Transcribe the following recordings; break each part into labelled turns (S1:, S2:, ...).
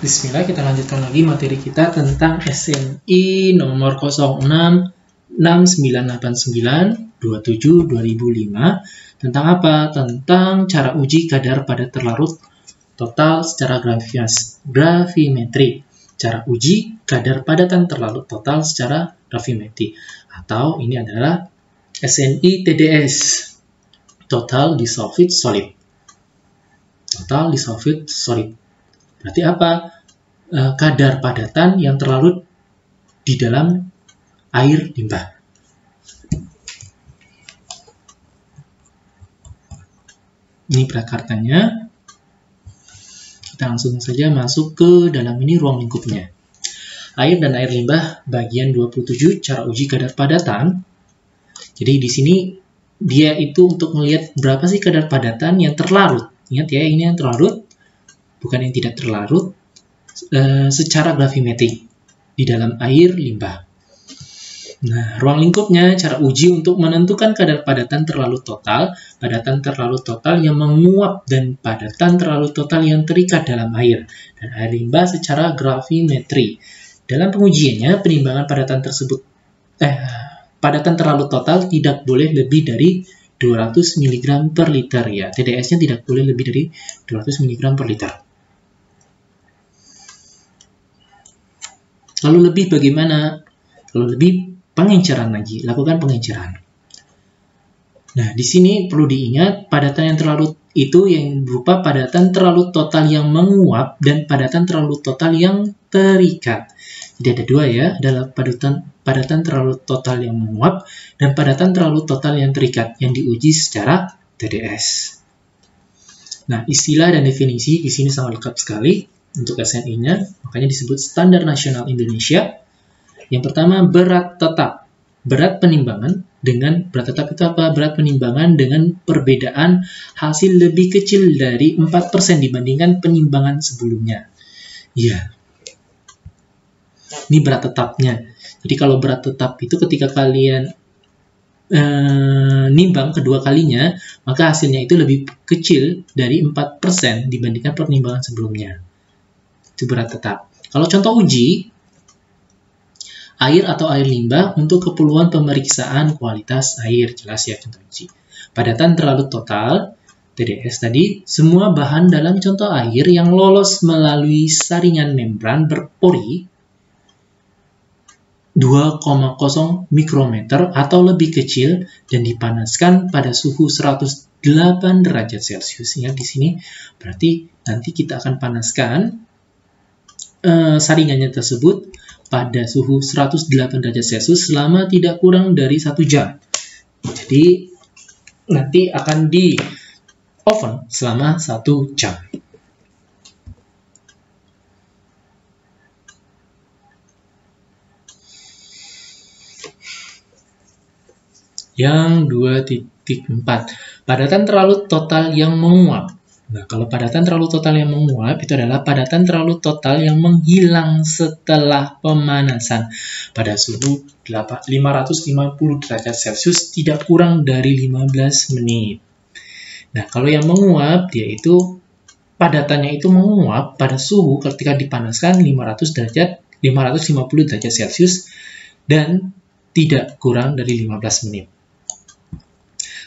S1: Bismillah, kita lanjutkan lagi materi kita tentang SNI nomor 06698927-2005. Tentang apa? Tentang cara uji kadar padat terlarut total secara gravimetri. Cara uji kadar padatan terlarut total secara gravimetri. Atau ini adalah SNI TDS, Total Dissolved Solid. Total Dissolved Solid. Berarti apa? Kadar padatan yang terlarut di dalam air limbah. Ini prakartanya. Kita langsung saja masuk ke dalam ini ruang lingkupnya. Air dan air limbah bagian 27, cara uji kadar padatan. Jadi di sini dia itu untuk melihat berapa sih kadar padatan yang terlarut. Ingat ya, ini yang terlarut, bukan yang tidak terlarut, secara gravimetrik di dalam air limbah. Nah, ruang lingkupnya, cara uji untuk menentukan kadar padatan terlarut total yang menguap, dan padatan terlarut total yang terikat dalam air dan air limbah secara gravimetri. Dalam pengujiannya, penimbangan padatan tersebut, padatan terlarut total tidak boleh lebih dari 200 mg per liter ya. TDS-nya tidak boleh lebih dari 200 mg per liter. Lalu lebih bagaimana? Kalau lebih, pengenceran lagi, lakukan pengenceran. Nah, di sini perlu diingat, padatan yang terlarut itu yang berupa padatan terlarut total yang menguap dan padatan terlarut total yang terikat. Jadi ada dua ya, adalah padatan terlarut total yang menguap dan padatan terlarut total yang terikat yang diuji secara TDS. Nah, istilah dan definisi di sini sangat lengkap sekali untuk SNI-nya, makanya disebut Standar Nasional Indonesia. Yang pertama, berat tetap. Berat penimbangan dengan berat tetap itu apa? Berat penimbangan dengan perbedaan hasil lebih kecil dari 4% dibandingkan penimbangan sebelumnya. Ya, ini berat tetapnya. Jadi kalau berat tetap itu ketika kalian nimbang kedua kalinya, maka hasilnya itu lebih kecil dari 4% dibandingkan penimbangan sebelumnya. Itu berat tetap. Kalau contoh uji, air atau air limbah untuk keperluan pemeriksaan kualitas air. Jelas ya contoh uji. Padatan terlarut total, TDS tadi, semua bahan dalam contoh air yang lolos melalui saringan membran berpori 2,0 mikrometer atau lebih kecil dan dipanaskan pada suhu 108 derajat Celcius. Ingat di sini, berarti nanti kita akan panaskan saringannya tersebut pada suhu 108 derajat Celcius selama tidak kurang dari 1 jam. Jadi nanti akan di oven selama 1 jam. Yang 2.4, padatan terlarut total yang menguap. Nah, kalau padatan terlarut total yang menguap itu adalah padatan terlarut total yang menghilang setelah pemanasan pada suhu 550 derajat Celcius tidak kurang dari 15 menit. Nah, kalau yang menguap, dia itu padatannya itu menguap pada suhu ketika dipanaskan 550 derajat Celcius dan tidak kurang dari 15 menit.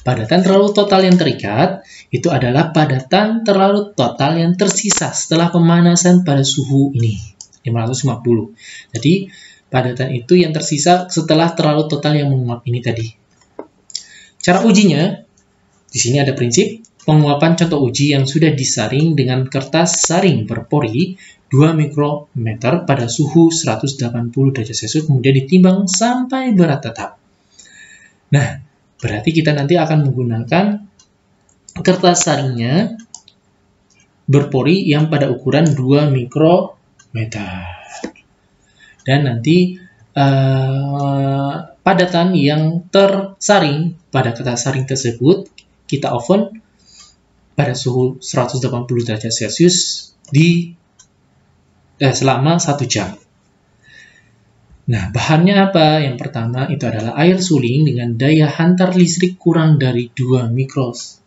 S1: Padatan terlarut total yang terikat itu adalah padatan terlarut total yang tersisa setelah pemanasan pada suhu ini, 550. Jadi, padatan itu yang tersisa setelah terlarut total yang menguap ini tadi. Cara ujinya, di sini ada prinsip penguapan contoh uji yang sudah disaring dengan kertas saring berpori 2 mikrometer pada suhu 180 derajat Celcius, kemudian ditimbang sampai berat tetap. Nah, berarti kita nanti akan menggunakan kertas saringnya berpori yang pada ukuran 2 mikrometer. Dan nanti padatan yang tersaring pada kertas saring tersebut kita oven pada suhu 180 derajat Celcius selama 1 jam. Nah, bahannya apa? Yang pertama itu adalah air suling dengan daya hantar listrik kurang dari 2 mikros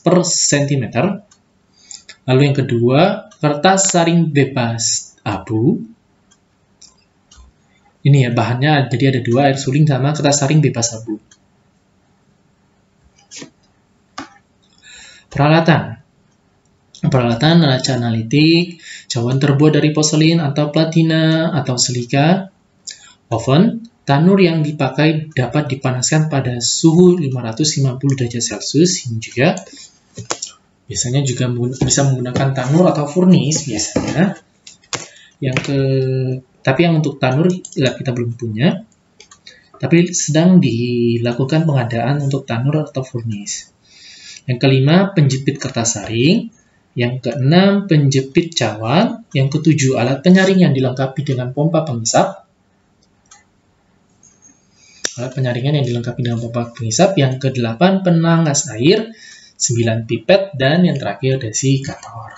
S1: per cm. Lalu yang kedua, kertas saring bebas abu. Ini ya bahannya, jadi ada dua, air suling sama kertas saring bebas abu. Peralatan. Peralatan neraca analitik, cawan terbuat dari porselin atau platina atau silika, oven, tanur yang dipakai dapat dipanaskan pada suhu 550 derajat Celcius, ini juga biasanya juga bisa menggunakan tanur atau furnace biasanya. Tapi yang untuk tanur kita belum punya. Tapi sedang dilakukan pengadaan untuk tanur atau furnace. Yang kelima, penjepit kertas saring. Yang keenam, penjepit cawan. Yang ketujuh, alat penyaring yang dilengkapi dengan pompa penghisap. Alat penyaringan yang dilengkapi dengan pompa penghisap. Yang kedelapan, penanggas air. 9 pipet, dan yang terakhir desikator.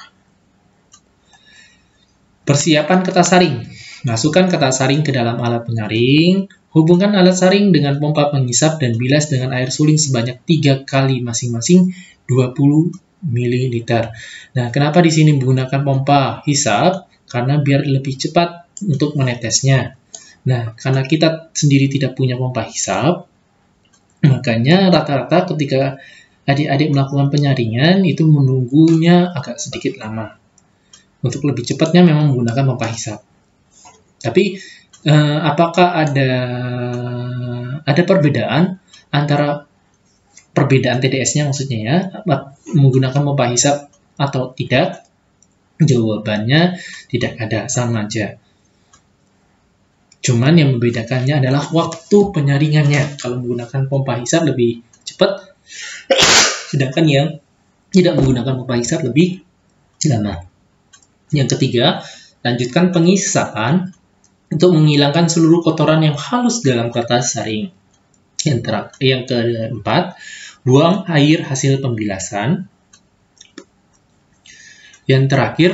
S1: Persiapan kertas saring. Masukkan kertas saring ke dalam alat penyaring. Hubungkan alat saring dengan pompa penghisap dan bilas dengan air suling sebanyak 3 kali masing-masing 20 ml. Nah, kenapa di sini menggunakan pompa hisap? Karena biar lebih cepat untuk menetesnya. Nah, karena kita sendiri tidak punya pompa hisap, makanya rata-rata ketika adik-adik melakukan penyaringan itu menunggunya agak sedikit lama. Untuk lebih cepatnya memang menggunakan pompa hisap. Tapi apakah ada perbedaan antara perbedaan TDS-nya maksudnya ya, menggunakan pompa hisap atau tidak? Jawabannya tidak ada, sama aja. Cuman yang membedakannya adalah waktu penyaringannya. Kalau menggunakan pompa hisap lebih cepat, sedangkan yang tidak menggunakan pompa hisap lebih lama. Yang ketiga, lanjutkan penghisapan untuk menghilangkan seluruh kotoran yang halus dalam kertas saring. Yang keempat, buang air hasil pembilasan. Yang terakhir,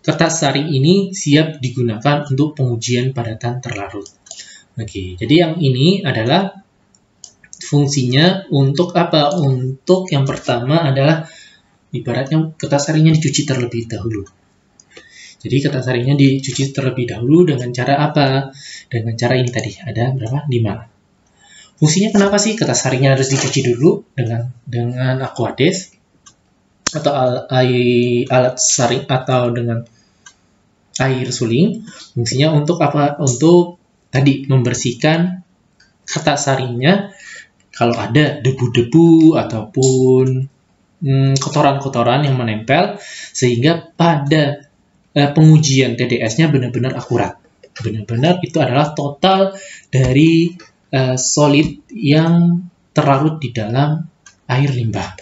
S1: kertas saring ini siap digunakan untuk pengujian padatan terlarut. Oke, jadi yang ini adalah fungsinya untuk apa? Untuk yang pertama adalah ibaratnya kertas saringnya dicuci terlebih dahulu. Jadi kertas saringnya dicuci terlebih dahulu dengan cara apa? Dengan cara ini tadi, ada berapa? 5. Fungsinya kenapa sih kertas saringnya harus dicuci dulu dengan Aquades atau alat saring atau dengan air suling? Fungsinya untuk apa? Untuk tadi membersihkan kertas saringnya kalau ada debu-debu ataupun kotoran-kotoran yang menempel, sehingga pada pengujian TDS-nya benar-benar akurat. Benar-benar itu adalah total dari solid yang terlarut di dalam air limbah.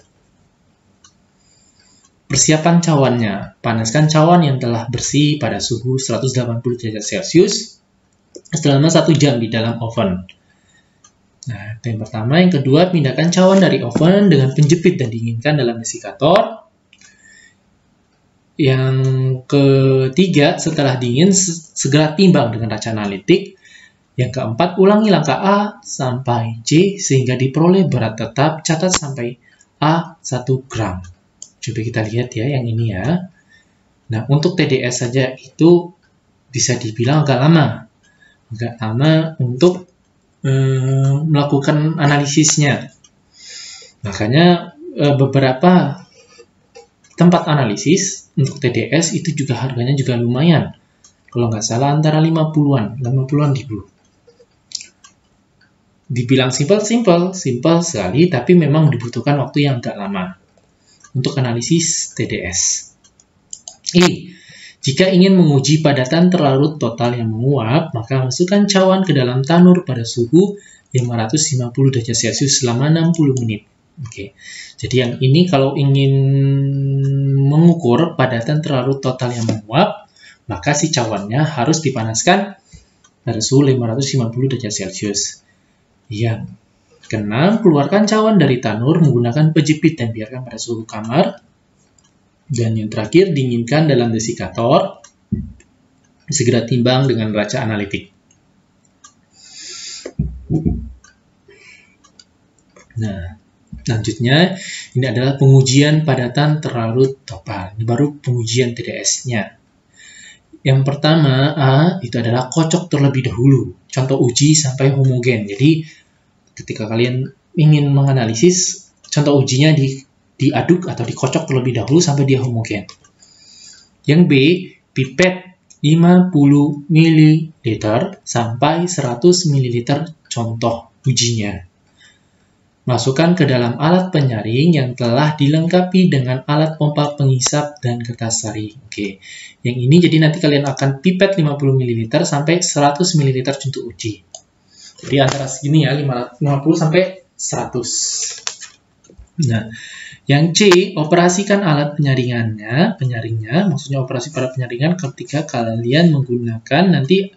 S1: Persiapan cawannya. Panaskan cawan yang telah bersih pada suhu 180 derajat Celcius selama 1 jam di dalam oven. Nah, yang pertama. Yang kedua, pindahkan cawan dari oven dengan penjepit dan dinginkan dalam desikator. Yang ketiga, setelah dingin, segera timbang dengan raca analitik. Yang keempat, ulangi langkah A sampai C sehingga diperoleh berat tetap, catat sampai A 1 gram. Coba kita lihat ya yang ini ya. Nah, untuk TDS saja itu bisa dibilang agak lama. Agak lama untuk melakukan analisisnya. Makanya beberapa tempat analisis untuk TDS itu juga harganya juga lumayan. Kalau nggak salah antara 50-an ribu. Dibilang simple sekali, tapi memang dibutuhkan waktu yang agak lama untuk analisis TDS. Jika ingin menguji padatan terlarut total yang menguap, maka masukkan cawan ke dalam tanur pada suhu 550 derajat Celcius selama 60 menit. Oke. Jadi yang ini kalau ingin mengukur padatan terlarut total yang menguap, maka si cawannya harus dipanaskan pada suhu 550 derajat Celcius. Yang keenam, keluarkan cawan dari tanur menggunakan penjepit dan biarkan pada suhu kamar. Dan yang terakhir, dinginkan dalam desikator. Segera timbang dengan raca analitik. Nah, Selanjutnya, ini adalah pengujian padatan terlarut total. Ini baru pengujian TDS-nya. Yang pertama, A, itu adalah kocok terlebih dahulu. Contoh uji sampai homogen. Jadi, ketika kalian ingin menganalisis, contoh ujinya diaduk atau dikocok terlebih dahulu sampai dia homogen. Yang B, pipet 50 ml sampai 100 ml contoh ujinya. Masukkan ke dalam alat penyaring yang telah dilengkapi dengan alat pompa pengisap dan kertas saring. Oke, yang ini jadi nanti kalian akan pipet 50 ml sampai 100 ml untuk uji. Jadi antara segini ya, 50 sampai 100. Nah, yang C, operasikan alat penyaringnya, maksudnya operasi pada penyaringan ketika kalian menggunakan nanti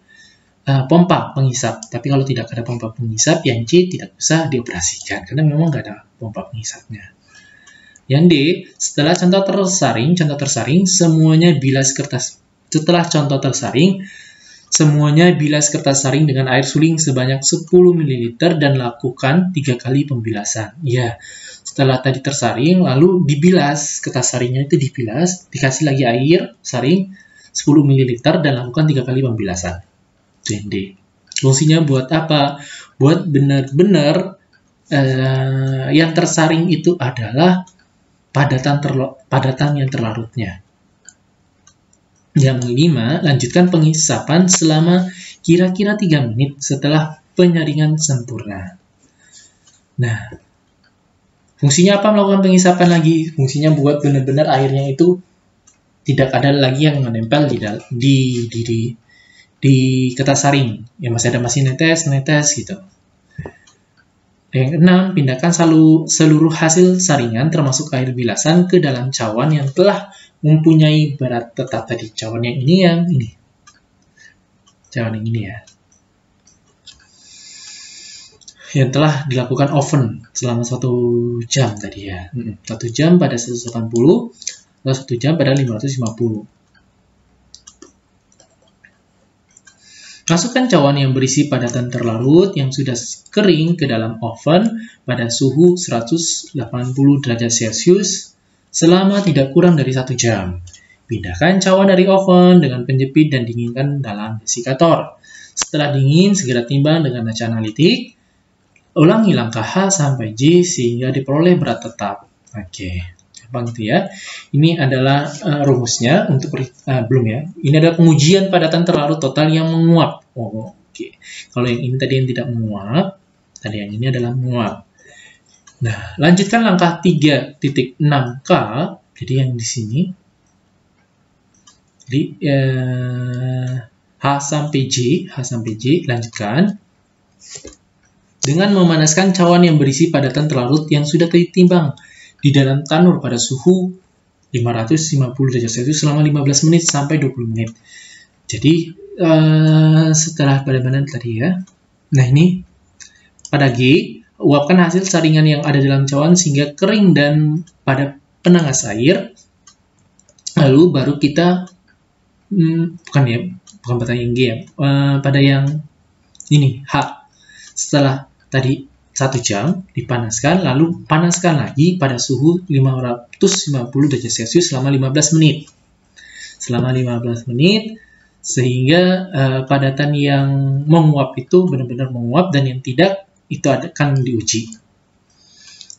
S1: pompa pengisap. Tapi kalau tidak ada pompa pengisap, yang C tidak usah dioperasikan karena memang nggak ada pompa pengisapnya. Yang D, setelah contoh tersaring, semuanya bilas kertas. Setelah contoh tersaring, semuanya bilas kertas saring dengan air suling sebanyak 10 ml dan lakukan 3 kali pembilasan. Ya, setelah tadi tersaring, lalu dibilas, kertas saringnya itu dibilas, dikasih lagi air saring 10 ml dan lakukan 3 kali pembilasan. D. Fungsinya buat apa? Buat benar-benar yang tersaring itu adalah padatan yang terlarutnya. Yang kelima, lanjutkan pengisapan selama kira-kira 3 menit setelah penyaringan sempurna. Nah, fungsinya apa melakukan pengisapan lagi? Fungsinya buat benar-benar airnya itu tidak ada lagi yang menempel di kertas saring, yang masih netes gitu. Yang keenam, pindahkan seluruh hasil saringan termasuk air bilasan ke dalam cawan yang telah mempunyai berat tetap tadi. Cawan yang ini. Cawan yang ini ya. Yang telah dilakukan oven selama 1 jam tadi ya. 1 jam pada 180, atau 1 jam pada 550. Masukkan cawan yang berisi padatan terlarut yang sudah kering ke dalam oven pada suhu 180 derajat Celcius selama tidak kurang dari 1 jam. Pindahkan cawan dari oven dengan penjepit dan dinginkan dalam desikator. Setelah dingin, segera timbang dengan kaca analitik. Ulangi langkah H sampai J sehingga diperoleh berat tetap. Oke. Gitu ya. Ini adalah rumusnya untuk belum ya. Ini adalah pengujian padatan terlarut total yang menguap. Oke. Kalau yang ini tadi yang tidak menguap, tadi yang ini adalah menguap. Nah, lanjutkan langkah 3.6K. Jadi yang di sini. Jadi H sampai J lanjutkan dengan memanaskan cawan yang berisi padatan terlarut yang sudah ditimbang di dalam tanur pada suhu 550 derajat Celcius selama 15 menit sampai 20 menit. Jadi, setelah pada mana tadi ya. Nah, ini pada G, uapkan hasil saringan yang ada dalam cawan sehingga kering dan pada penangas air. Lalu baru kita, bukan pada yang G ya, pada yang ini, H. Setelah tadi 1 jam dipanaskan, lalu panaskan lagi pada suhu 550 derajat Celcius selama 15 menit. Selama 15 menit, sehingga padatan yang menguap itu benar-benar menguap dan yang tidak itu akan diuji.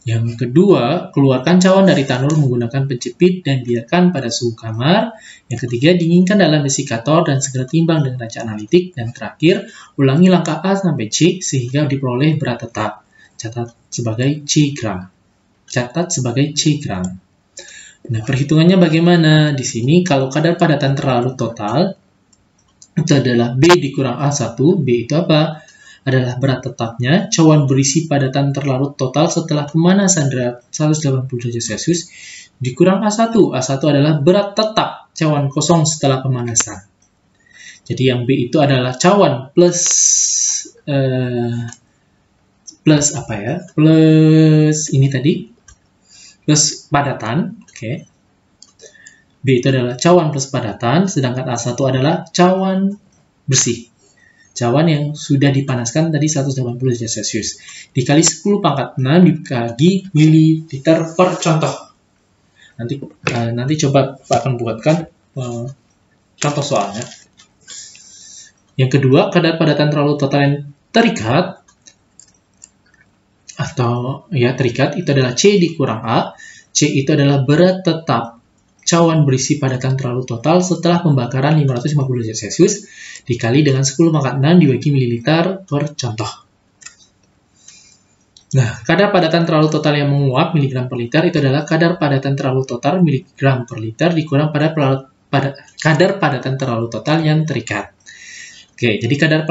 S1: Yang kedua, keluarkan cawan dari tanur menggunakan penjepit dan biarkan pada suhu kamar. Yang ketiga, dinginkan dalam desikator dan segera timbang dengan kaca analitik. Dan terakhir, ulangi langkah A sampai C sehingga diperoleh berat tetap. Catat sebagai C gram. Nah, perhitungannya bagaimana? Di sini, kalau kadar padatan terlarut total, itu adalah B dikurang A1. B itu apa? Adalah berat tetapnya, cawan berisi padatan terlarut total setelah pemanasan 180 derajat Celcius dikurang A1. A1 adalah berat tetap cawan kosong setelah pemanasan. Jadi yang B itu adalah cawan plus ini tadi, plus padatan. Oke. B itu adalah cawan plus padatan, sedangkan A1 adalah cawan bersih. cawan yang sudah dipanaskan tadi 180 derajat Celcius. Dikali 10 pangkat 6 dibagi mililiter per contoh. Nanti coba Pak akan buatkan contoh soalnya. Yang kedua, kadar padatan terlalu total yang terikat atau ya terikat itu adalah C dikurang A. C itu adalah berat tetap cawan berisi padatan terlalu total setelah pembakaran 550 derajat Celcius dikali dengan 10 pangkat 6 dibagi mililiter per contoh. Nah, kadar padatan terlalu total yang menguap miligram per liter itu adalah kadar padatan terlalu total miligram per liter dikurang pada kadar padatan terlalu total yang terikat. Oke, jadi kadar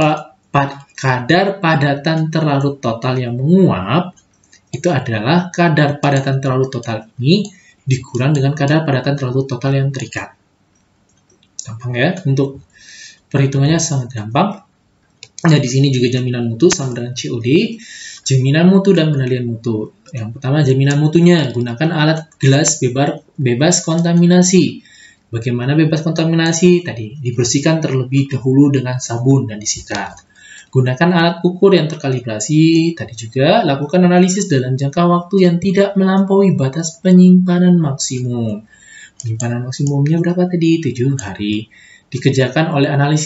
S1: padatan terlalu total yang menguap itu adalah kadar padatan terlalu total ini dikurang dengan kadar padatan terlalu total yang terikat. Gampang ya, untuk perhitungannya sangat gampang. Nah, di sini juga jaminan mutu sama dengan COD. Jaminan mutu dan penilaian mutu. Yang pertama, jaminan mutunya. Gunakan alat gelas bebas kontaminasi. Bagaimana bebas kontaminasi? Tadi, dibersihkan terlebih dahulu dengan sabun dan disikat. Gunakan alat ukur yang terkalibrasi. Tadi juga, lakukan analisis dalam jangka waktu yang tidak melampaui batas penyimpanan maksimum. Penyimpanan maksimumnya berapa tadi? 7 hari. Dikerjakan oleh analis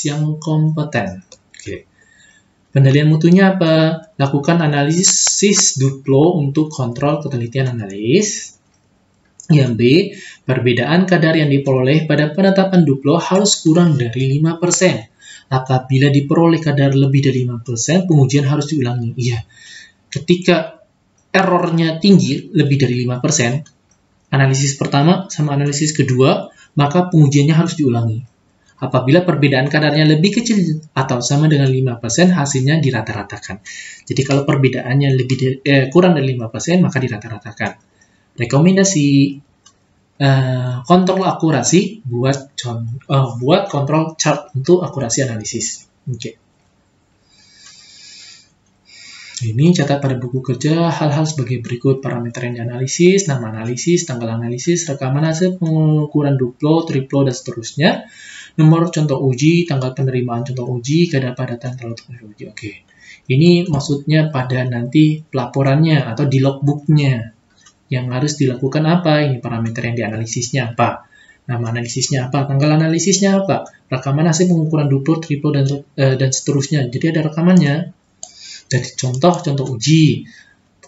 S1: yang kompeten. Oke. Penilaian mutunya apa? Lakukan analisis Duplo untuk kontrol ketelitian analis. Yang B, perbedaan kadar yang diperoleh pada penetapan Duplo harus kurang dari 5%. Apabila diperoleh kadar lebih dari 5%, pengujian harus diulangi. Iya, ketika errornya tinggi, lebih dari 5%, analisis pertama sama analisis kedua, maka pengujiannya harus diulangi. Apabila perbedaan kadarnya lebih kecil atau sama dengan 5%, hasilnya dirata-ratakan. Jadi kalau perbedaannya kurang dari 5%, maka dirata-ratakan. Rekomendasi kontrol akurasi buat kontrol chart untuk akurasi analisis. Oke. Ini catat pada buku kerja hal-hal sebagai berikut: parameter yang dianalisis, nama analisis, tanggal analisis, rekaman hasil pengukuran Duplo, Triplo, dan seterusnya. Nomor contoh uji, tanggal penerimaan contoh uji, kadar padatan terlalu total uji. Oke. Ini maksudnya pada nanti pelaporannya atau di logbooknya. Yang harus dilakukan apa? Ini parameter yang dianalisisnya apa? Nama analisisnya apa? Tanggal analisisnya apa? Rekaman hasil pengukuran Duplo, Triplo, dan seterusnya. Jadi ada rekamannya. Jadi contoh uji,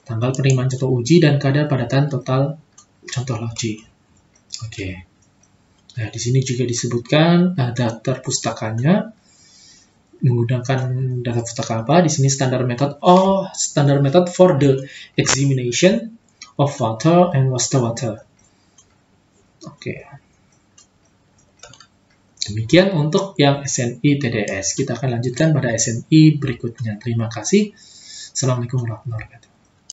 S1: tanggal penerimaan contoh uji, dan kadar padatan total contoh uji. Oke. Nah, di sini juga disebutkan daftar pustakanya. Menggunakan daftar pustaka apa? Di sini standar method for the examination of water and wastewater. Oke. Demikian untuk yang SNI TDS. Kita akan lanjutkan pada SNI berikutnya. Terima kasih. Assalamualaikum warahmatullahi wabarakatuh.